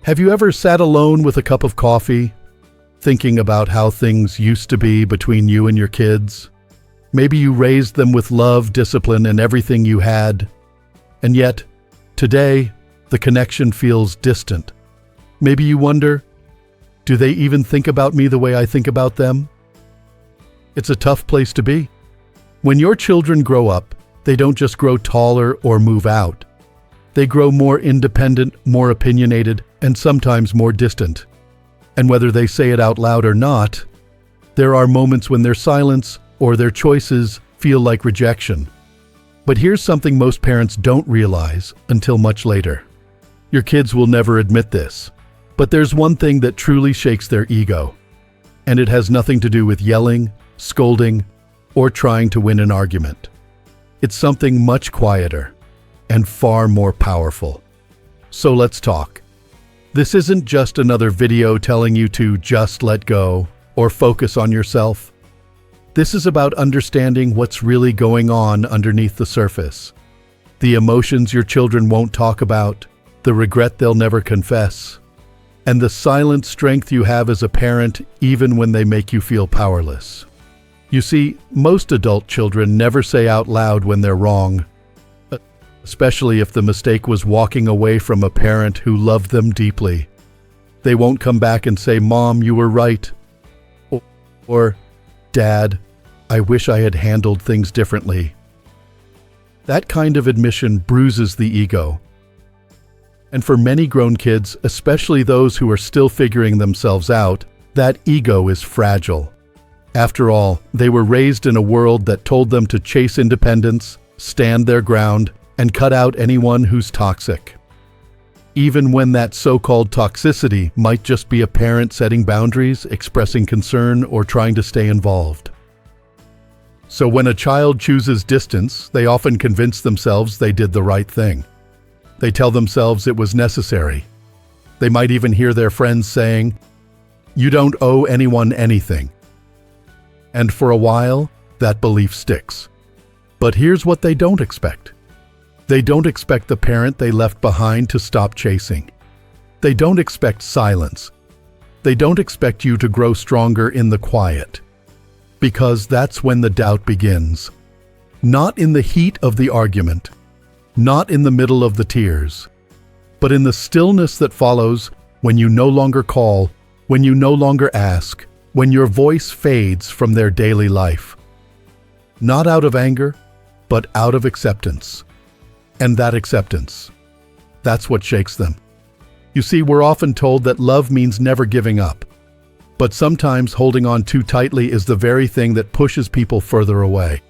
Have you ever sat alone with a cup of coffee, thinking about how things used to be between you and your kids? Maybe you raised them with love, discipline, and everything you had, and yet, today, the connection feels distant. Maybe you wonder, do they even think about me the way I think about them? It's a tough place to be. When your children grow up, they don't just grow taller or move out. They grow more independent, more opinionated, and sometimes more distant. And whether they say it out loud or not, there are moments when their silence or their choices feel like rejection. But here's something most parents don't realize until much later. Your kids will never admit this, but there's one thing that truly shakes their ego. And it has nothing to do with yelling, scolding, or trying to win an argument. It's something much quieter and far more powerful. So let's talk. This isn't just another video telling you to just let go or focus on yourself. This is about understanding what's really going on underneath the surface. The emotions your children won't talk about, the regret they'll never confess, and the silent strength you have as a parent even when they make you feel powerless. You see, most adult children never say out loud when they're wrong, especially if the mistake was walking away from a parent who loved them deeply. They won't come back and say, "Mom, you were right," or "Dad, I wish I had handled things differently." That kind of admission bruises the ego. And for many grown kids, especially those who are still figuring themselves out, that ego is fragile. After all, they were raised in a world that told them to chase independence, stand their ground, and cut out anyone who's toxic. Even when that so-called toxicity might just be a parent setting boundaries, expressing concern, or trying to stay involved. So when a child chooses distance, they often convince themselves they did the right thing. They tell themselves it was necessary. They might even hear their friends saying, "You don't owe anyone anything." And for a while, that belief sticks. But here's what they don't expect. They don't expect the parent they left behind to stop chasing. They don't expect silence. They don't expect you to grow stronger in the quiet. Because that's when the doubt begins. Not in the heat of the argument, not in the middle of the tears, but in the stillness that follows when you no longer call, when you no longer ask, when your voice fades from their daily life. Not out of anger, but out of acceptance. And that acceptance, that's what shakes them. You see, we're often told that love means never giving up. But sometimes holding on too tightly is the very thing that pushes people further away.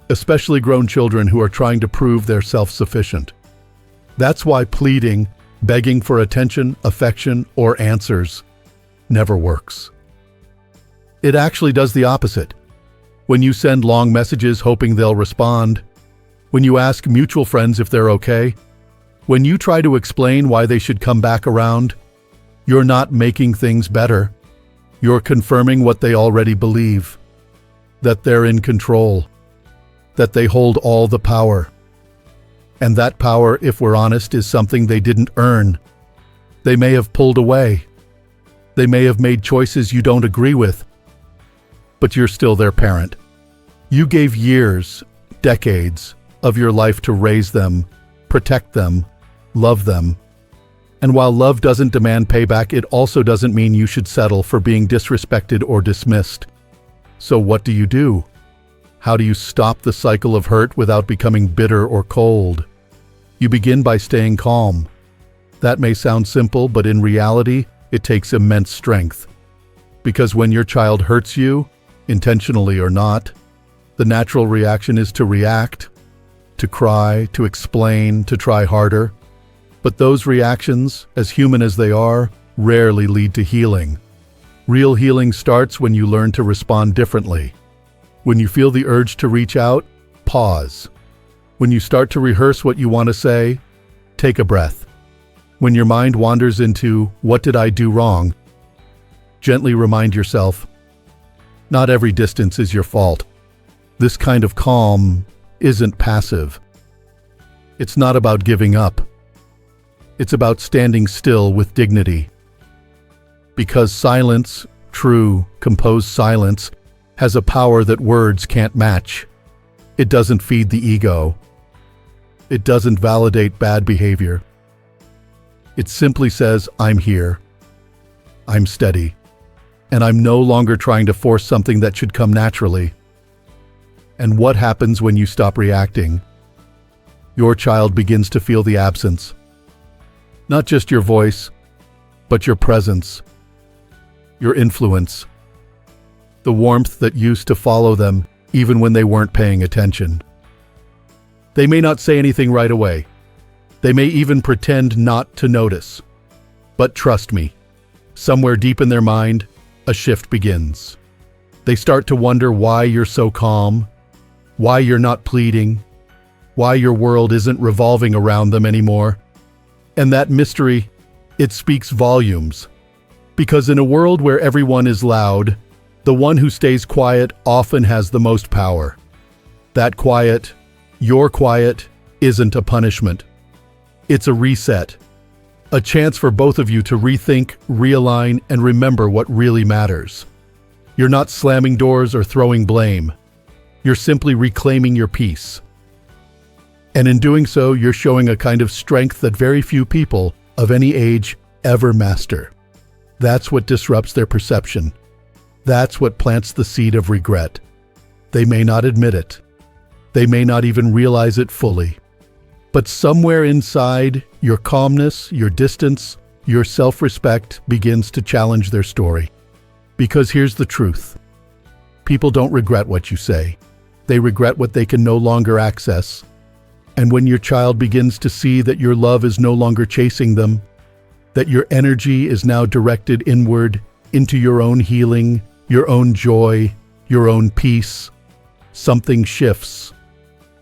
Especially grown children who are trying to prove they're self-sufficient. That's why pleading, begging for attention, affection, or answers never works. It actually does the opposite. When you send long messages hoping they'll respond, when you ask mutual friends if they're okay, when you try to explain why they should come back around, you're not making things better. You're confirming what they already believe, that they're in control, that they hold all the power. And that power, if we're honest, is something they didn't earn. They may have pulled away. They may have made choices you don't agree with. But you're still their parent. You gave years, decades, of your life to raise them, protect them, love them. And while love doesn't demand payback, it also doesn't mean you should settle for being disrespected or dismissed. So what do? How do you stop the cycle of hurt without becoming bitter or cold? You begin by staying calm. That may sound simple, but in reality, it takes immense strength. Because when your child hurts you, intentionally or not, the natural reaction is to react, to cry, to explain, to try harder. But those reactions, as human as they are, rarely lead to healing. Real healing starts when you learn to respond differently. When you feel the urge to reach out, pause. When you start to rehearse what you want to say, take a breath. When your mind wanders into, "What did I do wrong?" gently remind yourself, not every distance is your fault. This kind of calm isn't passive. It's not about giving up. It's about standing still with dignity. Because silence, true, composed silence, has a power that words can't match. It doesn't feed the ego. It doesn't validate bad behavior. It simply says, I'm here. I'm steady. And I'm no longer trying to force something that should come naturally. And what happens when you stop reacting? Your child begins to feel the absence. Not just your voice, but your presence, your influence, the warmth that used to follow them even when they weren't paying attention. They may not say anything right away. They may even pretend not to notice. But trust me, somewhere deep in their mind, a shift begins. They start to wonder why you're so calm, why you're not pleading, why your world isn't revolving around them anymore. And that mystery, it speaks volumes. Because in a world where everyone is loud, the one who stays quiet often has the most power. That quiet, your quiet, isn't a punishment. It's a reset. A chance for both of you to rethink, realign, and remember what really matters. You're not slamming doors or throwing blame. You're simply reclaiming your peace. And in doing so, you're showing a kind of strength that very few people of any age ever master. That's what disrupts their perception. That's what plants the seed of regret. They may not admit it. They may not even realize it fully. But somewhere inside, your calmness, your distance, your self-respect begins to challenge their story. Because here's the truth. People don't regret what you say. They regret what they can no longer access. And when your child begins to see that your love is no longer chasing them, that your energy is now directed inward into your own healing, your own joy, your own peace, something shifts.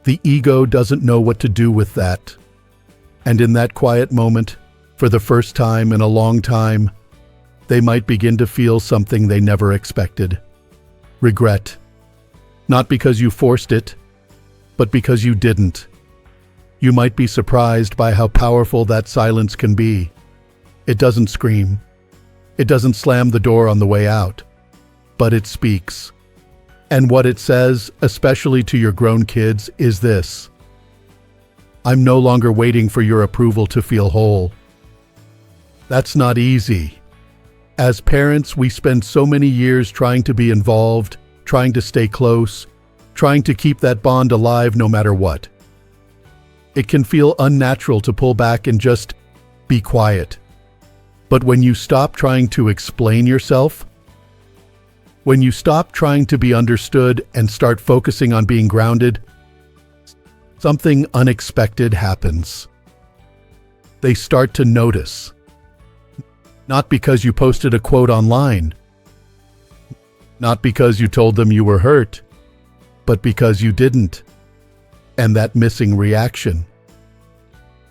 The ego doesn't know what to do with that. And in that quiet moment, for the first time in a long time, they might begin to feel something they never expected. Regret. Not because you forced it, but because you didn't. You might be surprised by how powerful that silence can be. It doesn't scream. It doesn't slam the door on the way out. But it speaks. And what it says, especially to your grown kids, is this: I'm no longer waiting for your approval to feel whole. That's not easy. As parents, we spend so many years trying to be involved, trying to stay close, trying to keep that bond alive no matter what. It can feel unnatural to pull back and just be quiet. But when you stop trying to explain yourself, when you stop trying to be understood and start focusing on being grounded, something unexpected happens. They start to notice. Not because you posted a quote online, not because you told them you were hurt, but because you didn't. And that missing reaction.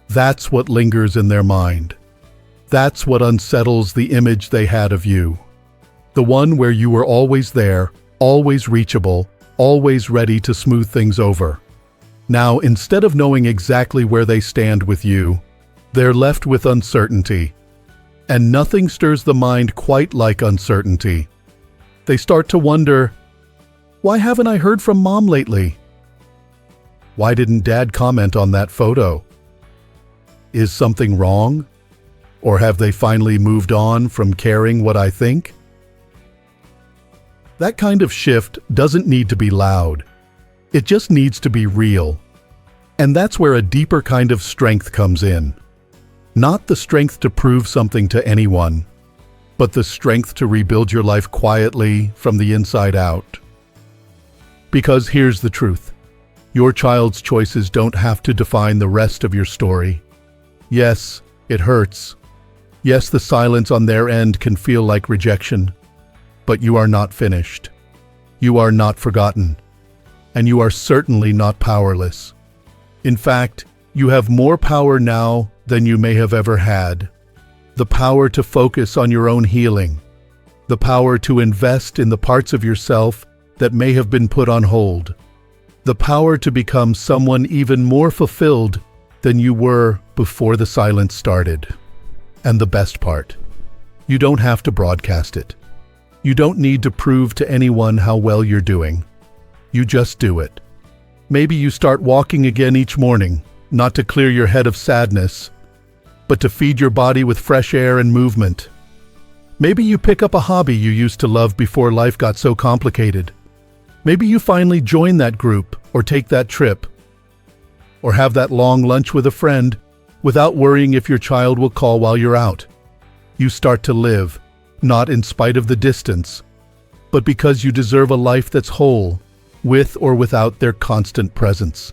That's what lingers in their mind. That's what unsettles the image they had of you. The one where you were always there, always reachable, always ready to smooth things over. Now, instead of knowing exactly where they stand with you, they're left with uncertainty. And nothing stirs the mind quite like uncertainty. They start to wonder, why haven't I heard from Mom lately? Why didn't Dad comment on that photo? Is something wrong? Or have they finally moved on from caring what I think? That kind of shift doesn't need to be loud. It just needs to be real. And that's where a deeper kind of strength comes in. Not the strength to prove something to anyone, but the strength to rebuild your life quietly from the inside out. Because here's the truth. Your child's choices don't have to define the rest of your story. Yes, it hurts. Yes, the silence on their end can feel like rejection. But you are not finished. You are not forgotten. And you are certainly not powerless. In fact, you have more power now than you may have ever had. The power to focus on your own healing. The power to invest in the parts of yourself that may have been put on hold. The power to become someone even more fulfilled than you were before the silence started. And the best part, you don't have to broadcast it. You don't need to prove to anyone how well you're doing. You just do it. Maybe you start walking again each morning, not to clear your head of sadness, but to feed your body with fresh air and movement. Maybe you pick up a hobby you used to love before life got so complicated. Maybe you finally join that group or take that trip, or have that long lunch with a friend without worrying if your child will call while you're out. You start to live, not in spite of the distance, but because you deserve a life that's whole, with or without their constant presence.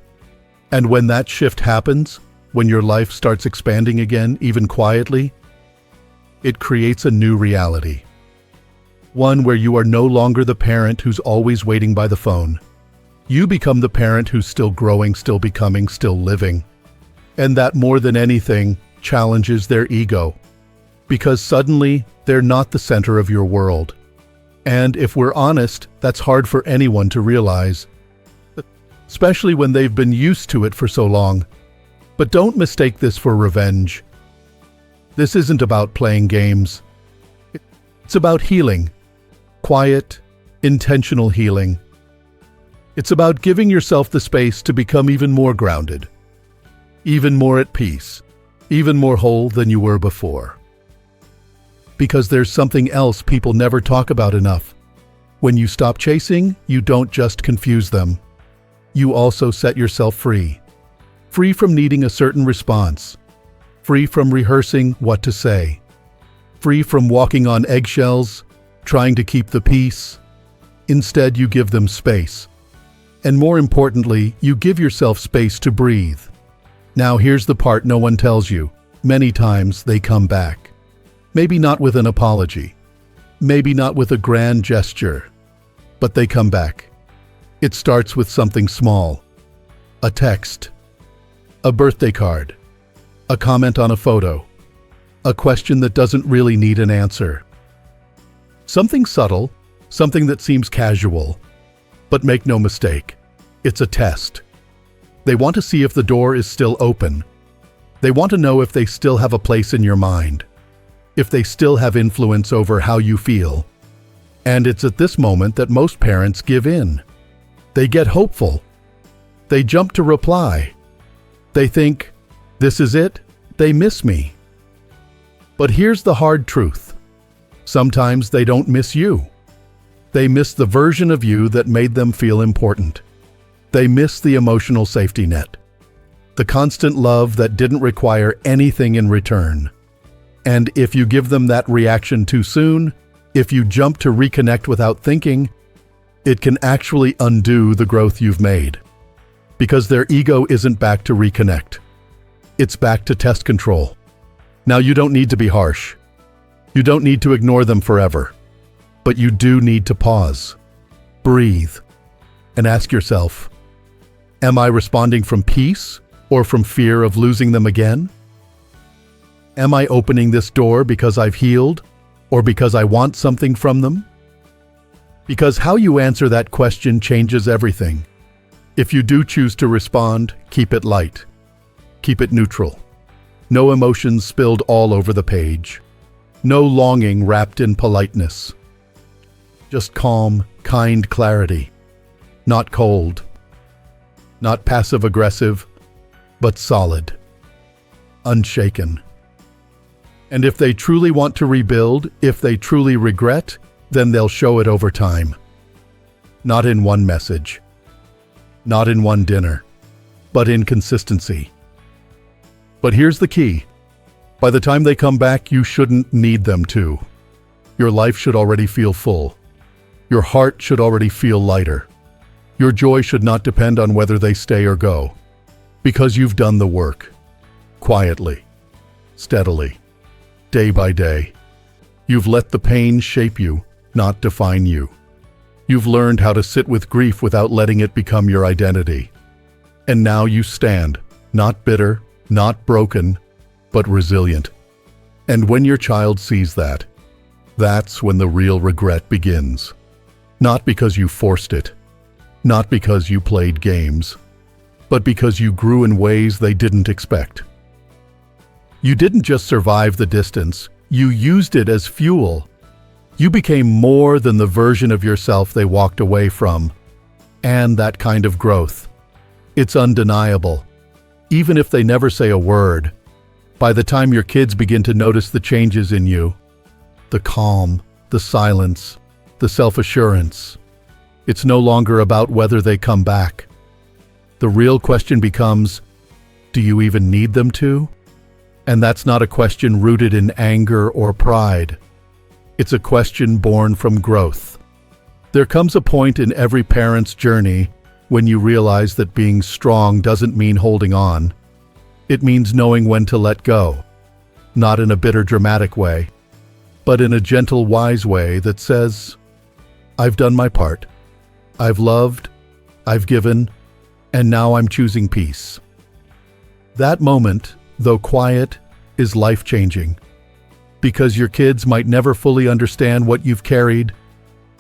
And when that shift happens, when your life starts expanding again, even quietly, it creates a new reality. One where you are no longer the parent who's always waiting by the phone. You become the parent who's still growing, still becoming, still living. And that, more than anything, challenges their ego. Because suddenly, they're not the center of your world. And if we're honest, that's hard for anyone to realize, especially when they've been used to it for so long. But don't mistake this for revenge. This isn't about playing games. It's about healing. Quiet, intentional healing. It's about giving yourself the space to become even more grounded, even more at peace, even more whole than you were before. Because there's something else people never talk about enough. When you stop chasing, you don't just confuse them. You also set yourself free. Free from needing a certain response. Free from rehearsing what to say. Free from walking on eggshells, trying to keep the peace. Instead, you give them space. And more importantly, you give yourself space to breathe. Now here's the part no one tells you. Many times they come back. Maybe not with an apology. Maybe not with a grand gesture. But they come back. It starts with something small. A text. A birthday card. A comment on a photo. A question that doesn't really need an answer. Something subtle, something that seems casual. But make no mistake, it's a test. They want to see if the door is still open. They want to know if they still have a place in your mind. If they still have influence over how you feel. And it's at this moment that most parents give in. They get hopeful. They jump to reply. They think, this is it, they miss me. But here's the hard truth. Sometimes they don't miss you. They miss the version of you that made them feel important. They miss the emotional safety net. The constant love that didn't require anything in return. And if you give them that reaction too soon, if you jump to reconnect without thinking, it can actually undo the growth you've made. Because their ego isn't back to reconnect. It's back to test control. Now you don't need to be harsh. You don't need to ignore them forever. But you do need to pause, breathe, and ask yourself, am I responding from peace or from fear of losing them again? Am I opening this door because I've healed, or because I want something from them? Because how you answer that question changes everything. If you do choose to respond, keep it light. Keep it neutral. No emotions spilled all over the page. No longing wrapped in politeness. Just calm, kind clarity. Not cold. Not passive-aggressive, but solid. Unshaken. And if they truly want to rebuild, if they truly regret, then they'll show it over time. Not in one message. Not in one dinner. But in consistency. But here's the key. By the time they come back, you shouldn't need them to. Your life should already feel full. Your heart should already feel lighter. Your joy should not depend on whether they stay or go. Because you've done the work. Quietly. Steadily. Day by day. You've let the pain shape you, not define you. You've learned how to sit with grief without letting it become your identity. And now you stand, not bitter, not broken, but resilient. And when your child sees that, that's when the real regret begins. Not because you forced it, not because you played games, but because you grew in ways they didn't expect. You didn't just survive the distance, you used it as fuel. You became more than the version of yourself they walked away from. And that kind of growth, it's undeniable. Even if they never say a word, by the time your kids begin to notice the changes in you, the calm, the silence, the self-assurance, it's no longer about whether they come back. The real question becomes, do you even need them to? And that's not a question rooted in anger or pride. It's a question born from growth. There comes a point in every parent's journey when you realize that being strong doesn't mean holding on. It means knowing when to let go, not in a bitter, dramatic way, but in a gentle, wise way that says, I've done my part. I've loved, I've given, and now I'm choosing peace. That moment, though quiet, is life-changing. Because your kids might never fully understand what you've carried.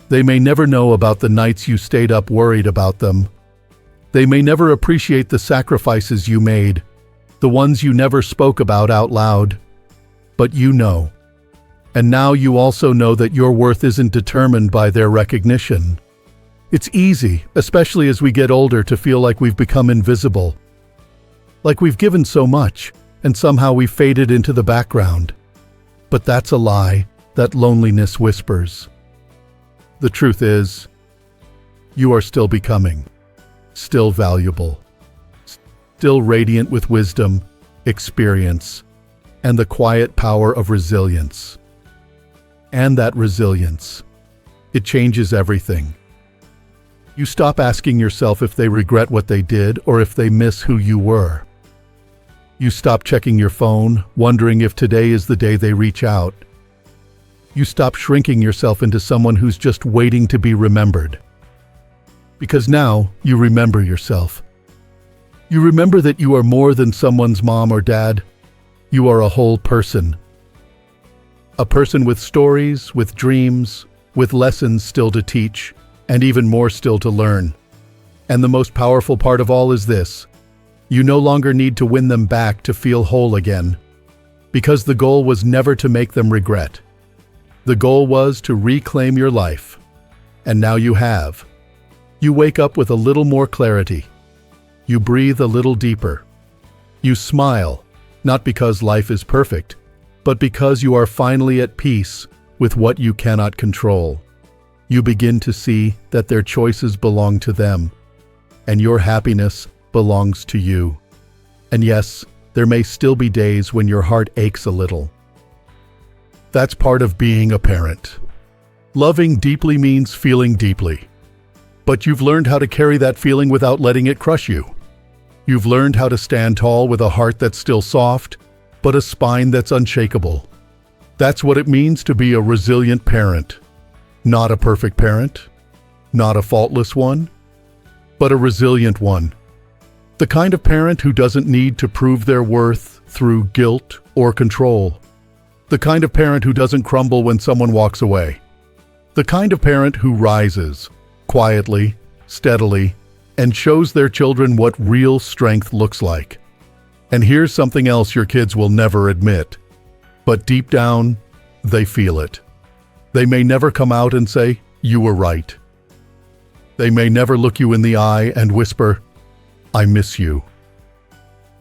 They may never know about the nights you stayed up worried about them. They may never appreciate the sacrifices you made, the ones you never spoke about out loud. But you know. And now you also know that your worth isn't determined by their recognition. It's easy, especially as we get older, to feel like we've become invisible. Like we've given so much, and somehow we've faded into the background. But that's a lie that loneliness whispers. The truth is, you are still becoming, still valuable, still radiant with wisdom, experience, and the quiet power of resilience. And that resilience, it changes everything. You stop asking yourself if they regret what they did or if they miss who you were. You stop checking your phone, wondering if today is the day they reach out. You stop shrinking yourself into someone who's just waiting to be remembered. Because now you remember yourself. You remember that you are more than someone's mom or dad. You are a whole person. A person with stories, with dreams, with lessons still to teach, and even more still to learn. And the most powerful part of all is this: you no longer need to win them back to feel whole again. Because the goal was never to make them regret. The goal was to reclaim your life. And now you have. You wake up with a little more clarity. You breathe a little deeper. You smile, not because life is perfect, but because you are finally at peace with what you cannot control. You begin to see that their choices belong to them, and your happiness belongs to you. And yes, there may still be days when your heart aches a little. That's part of being a parent. Loving deeply means feeling deeply. But you've learned how to carry that feeling without letting it crush you. You've learned how to stand tall with a heart that's still soft, but a spine that's unshakable. That's what it means to be a resilient parent. Not a perfect parent, not a faultless one, but a resilient one. The kind of parent who doesn't need to prove their worth through guilt or control. The kind of parent who doesn't crumble when someone walks away. The kind of parent who rises, quietly, steadily, and shows their children what real strength looks like. And here's something else your kids will never admit, but deep down, they feel it. They may never come out and say, "You were right." They may never look you in the eye and whisper, "I miss you."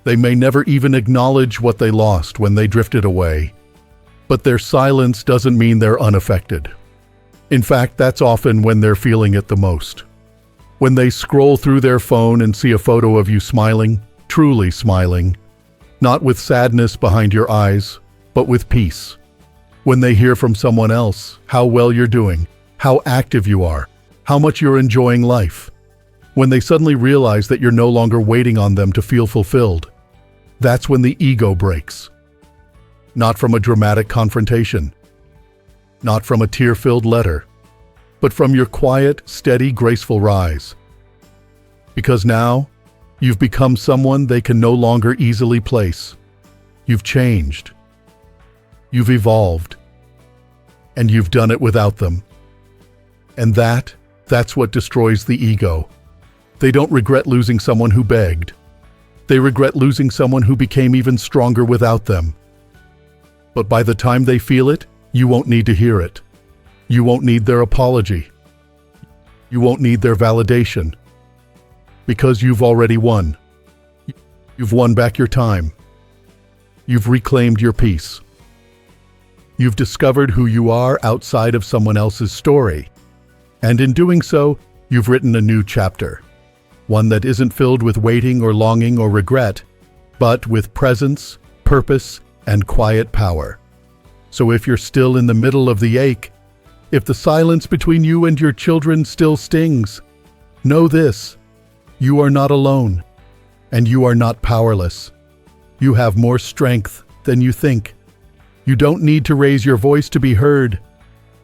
They may never even acknowledge what they lost when they drifted away. But their silence doesn't mean they're unaffected. In fact, that's often when they're feeling it the most. When they scroll through their phone and see a photo of you smiling, truly smiling, not with sadness behind your eyes, but with peace. When they hear from someone else how well you're doing, how active you are, how much you're enjoying life. When they suddenly realize that you're no longer waiting on them to feel fulfilled. That's when the ego breaks. Not from a dramatic confrontation, not from a tear-filled letter, but from your quiet, steady, graceful rise. Because now, you've become someone they can no longer easily place. You've changed. You've evolved. And you've done it without them. And that's what destroys the ego. They don't regret losing someone who begged, They regret losing someone who became even stronger without them. But by the time they feel it, you won't need to hear it. You won't need their apology. You won't need their validation. Because you've already won. You've won back your time. You've reclaimed your peace. You've discovered who you are outside of someone else's story. And in doing so, you've written a new chapter. One that isn't filled with waiting or longing or regret, but with presence, purpose, and quiet power. So if you're still in the middle of the ache, if the silence between you and your children still stings, know this: you are not alone, and you are not powerless. You have more strength than you think. You don't need to raise your voice to be heard.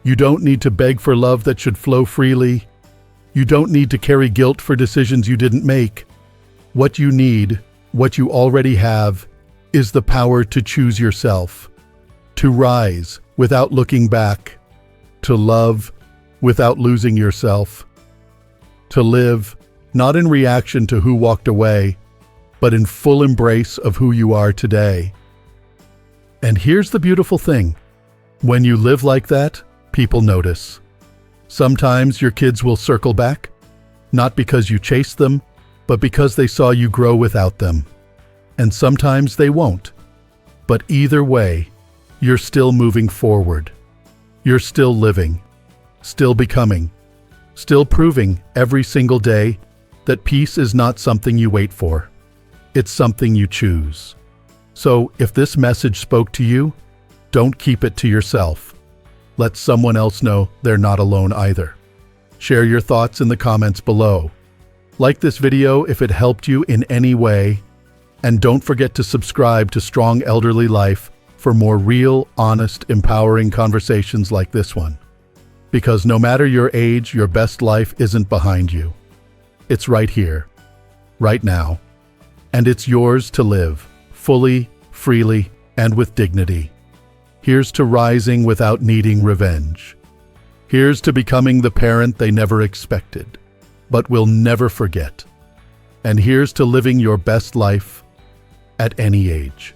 You don't need to beg for love that should flow freely. You don't need to carry guilt for decisions you didn't make. What you need, what you already have, is the power to choose yourself, to rise without looking back, to love without losing yourself, to live not in reaction to who walked away, but in full embrace of who you are today. And here's the beautiful thing. When you live like that, people notice. Sometimes your kids will circle back, not because you chased them, but because they saw you grow without them. And sometimes they won't. But either way, you're still moving forward. You're still living, still becoming, still proving every single day that peace is not something you wait for. It's something you choose. So if this message spoke to you, don't keep it to yourself. Let someone else know they're not alone either. Share your thoughts in the comments below. Like this video if it helped you in any way, and don't forget to subscribe to Strong Elderly Life for more real, honest, empowering conversations like this one. Because no matter your age, your best life isn't behind you. It's right here, right now. And it's yours to live, fully, freely, and with dignity. Here's to rising without needing revenge. Here's to becoming the parent they never expected, but will never forget. And here's to living your best life at any age.